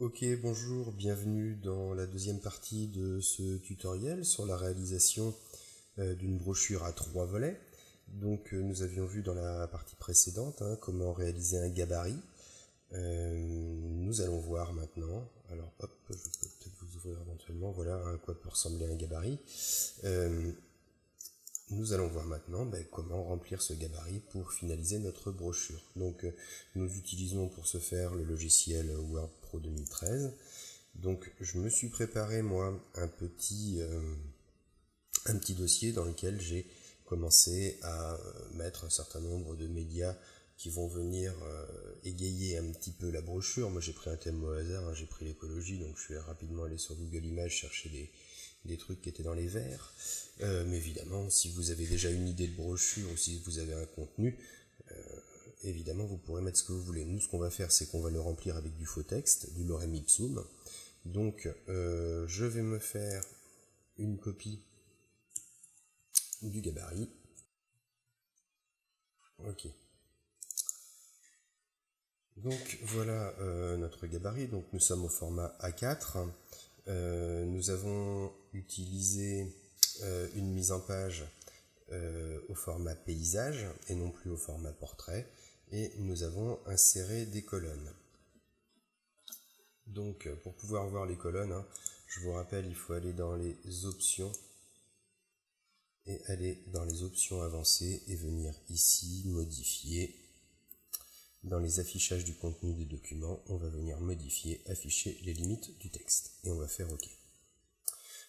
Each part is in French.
Ok, bonjour, bienvenue dans la deuxième partie de ce tutoriel sur la réalisation d'une brochure à 3 volets. Donc nous avions vu dans la partie précédente comment réaliser un gabarit. Nous allons voir maintenant, alors hop, je peux peut-être vous ouvrir éventuellement, voilà à quoi peut ressembler un gabarit. Nous allons voir maintenant comment remplir ce gabarit pour finaliser notre brochure. Donc nous utilisons pour ce faire le logiciel Word Pro 2013. Donc je me suis préparé moi un petit dossier dans lequel j'ai commencé à mettre un certain nombre de médias qui vont venir égayer un petit peu la brochure. Moi j'ai pris un thème au hasard, j'ai pris l'écologie, donc je suis rapidement allé sur Google Images chercher des trucs qui étaient dans les verts. Mais évidemment, si vous avez déjà une idée de brochure ou si vous avez un contenu, évidemment vous pourrez mettre ce que vous voulez. Nous ce qu'on va faire, c'est qu'on va le remplir avec du faux texte, du lorem ipsum. Donc je vais me faire une copie du gabarit. Ok. Donc voilà notre gabarit. Donc nous sommes au format A4. Nous avons utilisé une mise en page au format paysage et non plus au format portrait. Et nous avons inséré des colonnes. Donc pour pouvoir voir les colonnes, je vous rappelle, il faut aller dans les options et aller dans les options avancées et venir ici modifier. Dans les affichages du contenu des documents, on va venir modifier, afficher les limites du texte et on va faire OK.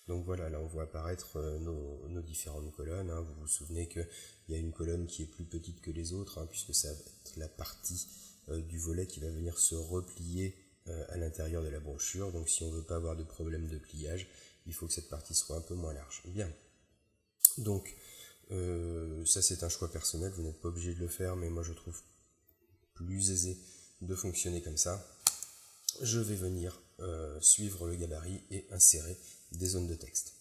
Donc voilà, là on voit apparaître nos différentes colonnes. Vous vous souvenez qu'il y a une colonne qui est plus petite que les autres, puisque ça va être la partie du volet qui va venir se replier à l'intérieur de la brochure. Donc si on ne veut pas avoir de problème de pliage, il faut que cette partie soit un peu moins large. Bien. Donc ça c'est un choix personnel, vous n'êtes pas obligé de le faire, mais moi je trouve plus aisé de fonctionner comme ça. Je vais venir suivre le gabarit et insérer des zones de texte.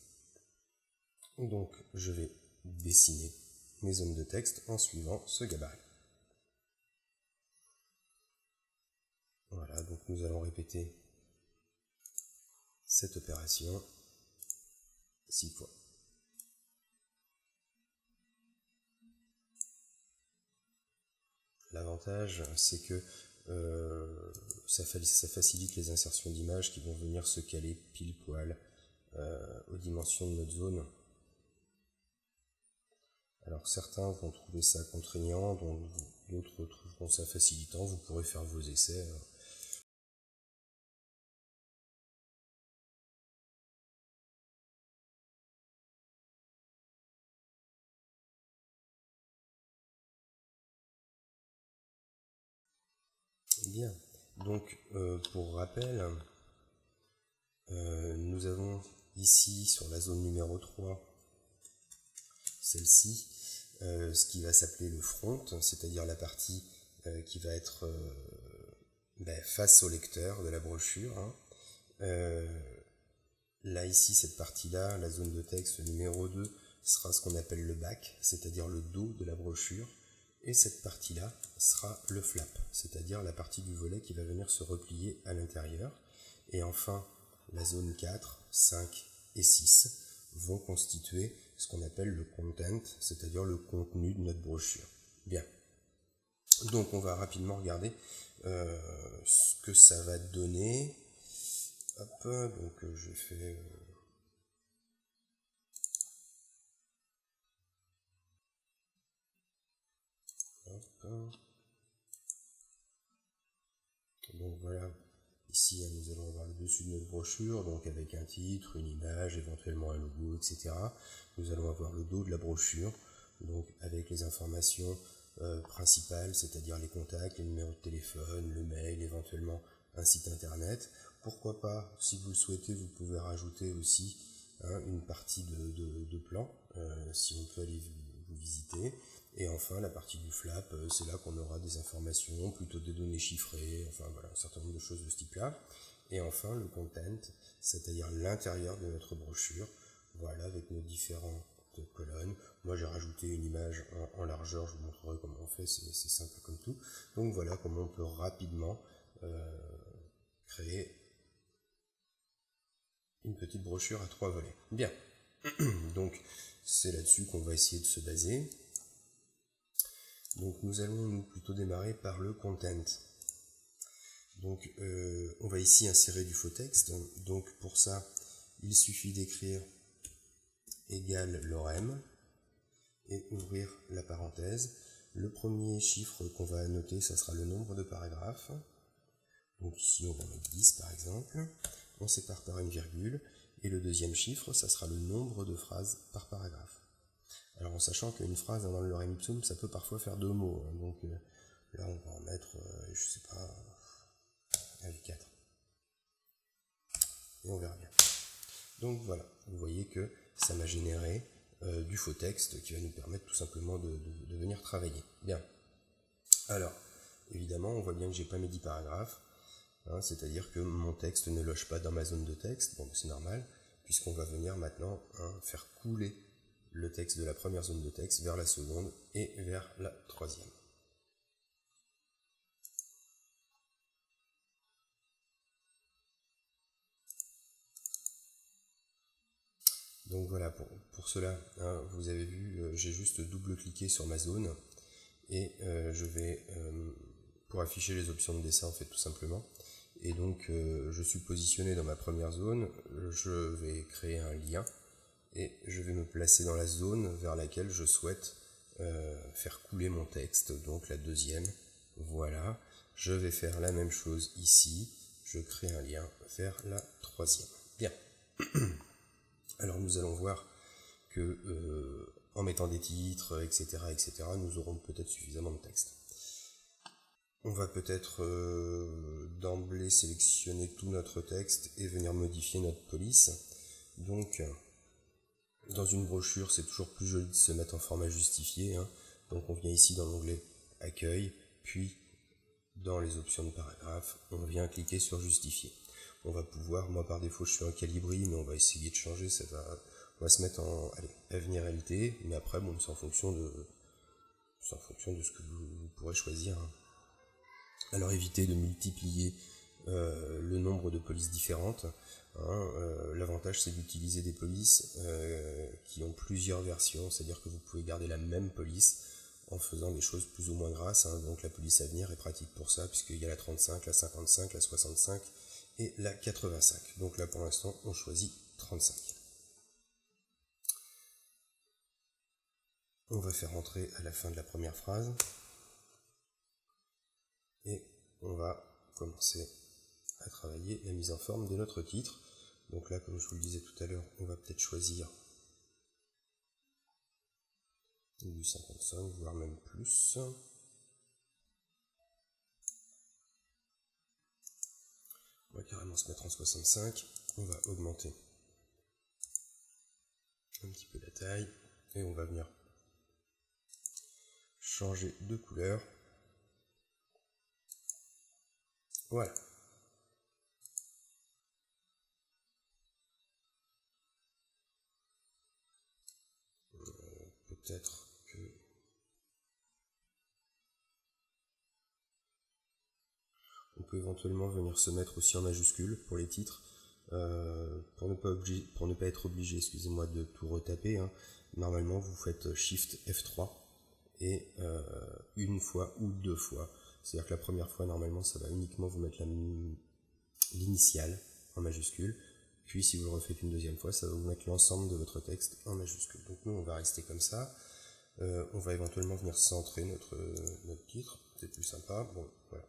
Donc je vais dessiner mes zones de texte en suivant ce gabarit. Voilà, donc nous allons répéter cette opération 6 fois. L'avantage, c'est que ça facilite les insertions d'images qui vont venir se caler pile poil aux dimensions de notre zone. Alors certains vont trouver ça contraignant, d'autres trouveront ça facilitant. Vous pourrez faire vos essais. Bien, donc pour rappel, nous avons ici sur la zone numéro 3, celle-ci, ce qui va s'appeler le front, c'est-à-dire la partie qui va être face au lecteur de la brochure. Là ici, cette partie-là, la zone de texte numéro 2, sera ce qu'on appelle le back, c'est-à-dire le dos de la brochure. Et cette partie-là sera le flap, c'est-à-dire la partie du volet qui va venir se replier à l'intérieur. Et enfin, la zone 4, 5 et 6 vont constituer ce qu'on appelle le content, c'est-à-dire le contenu de notre brochure. Bien. Donc on va rapidement regarder ce que ça va donner. Hop, donc je fais... Donc voilà, ici nous allons avoir le dessus de notre brochure, donc avec un titre, une image, éventuellement un logo, etc. Nous allons avoir le dos de la brochure, donc avec les informations principales, c'est-à-dire les contacts, les numéros de téléphone, le mail, éventuellement un site internet. Pourquoi pas, si vous le souhaitez, vous pouvez rajouter aussi une partie de plan, si on peut aller vous visiter. Et enfin, la partie du flap, c'est là qu'on aura des informations, plutôt des données chiffrées, enfin voilà, un certain nombre de choses de ce type-là. Et enfin, le content, c'est-à-dire l'intérieur de notre brochure, voilà, avec nos différentes colonnes. Moi, j'ai rajouté une image en largeur, je vous montrerai comment on fait, c'est simple comme tout. Donc voilà comment on peut rapidement créer une petite brochure à 3 volets. Bien, donc c'est là-dessus qu'on va essayer de se baser. Donc nous allons plutôt démarrer par le content. Donc on va ici insérer du faux texte. Donc pour ça, il suffit d'écrire égal lorem et ouvrir la parenthèse. Le premier chiffre qu'on va annoter, ça sera le nombre de paragraphes. Donc ici on va mettre 10 par exemple. On sépare par une virgule. Et le deuxième chiffre, ça sera le nombre de phrases par paragraphe. Alors en sachant qu'une phrase dans le lorem ipsum, ça peut parfois faire 2 mots. Donc là on va en mettre, je sais pas, avec 4. Et on verra bien. Donc voilà, vous voyez que ça m'a généré du faux texte qui va nous permettre tout simplement de venir travailler. Bien. Alors, évidemment, on voit bien que j'ai pas mes 10 paragraphes. C'est-à-dire que mon texte ne loge pas dans ma zone de texte. Bon, c'est normal, puisqu'on va venir maintenant faire couler le texte de la première zone de texte vers la seconde et vers la troisième. Donc voilà, pour cela, vous avez vu, j'ai juste double-cliqué sur ma zone et je vais, pour afficher les options de dessin en fait tout simplement, et donc je suis positionné dans ma première zone, je vais créer un lien et je vais me placer dans la zone vers laquelle je souhaite faire couler mon texte, donc la deuxième, voilà. Je vais faire la même chose ici, je crée un lien vers la troisième. Bien. Alors nous allons voir que en mettant des titres, etc., nous aurons peut-être suffisamment de texte. On va peut-être d'emblée sélectionner tout notre texte et venir modifier notre police. Donc, dans une brochure, c'est toujours plus joli de se mettre en format justifié. Donc on vient ici dans l'onglet Accueil, puis dans les options de paragraphe, on vient cliquer sur Justifier. On va pouvoir, moi par défaut je suis en calibri, mais on va essayer de changer, on va se mettre en avenir LT, mais après bon, c'est en fonction de ce que vous pourrez choisir. Alors évitez de multiplier le nombre de polices différentes. L'avantage c'est d'utiliser des polices qui ont plusieurs versions, c'est-à-dire que vous pouvez garder la même police en faisant des choses plus ou moins grasses. Donc la police à venir est pratique pour ça, puisqu'il y a la 35, la 55, la 65 et la 85. Donc là pour l'instant on choisit 35. On va faire entrer à la fin de la première phrase et on va commencer à travailler la mise en forme de notre titre. Donc là, comme je vous le disais tout à l'heure, on va peut-être choisir du 55, voire même plus. On va carrément se mettre en 65. On va augmenter un petit peu la taille et on va venir changer de couleur. Voilà. Peut-être que on peut éventuellement venir se mettre aussi en majuscule pour les titres, pour ne pas être obligé, excusez-moi, de tout retaper. Normalement, vous faites Shift F3 et une fois ou deux fois. C'est-à-dire que la première fois, normalement, ça va uniquement vous mettre l'initiale en majuscule. Puis si vous le refaites une deuxième fois, ça va vous mettre l'ensemble de votre texte en majuscule. Donc nous, on va rester comme ça. On va éventuellement venir centrer notre titre. C'est plus sympa. Bon, voilà.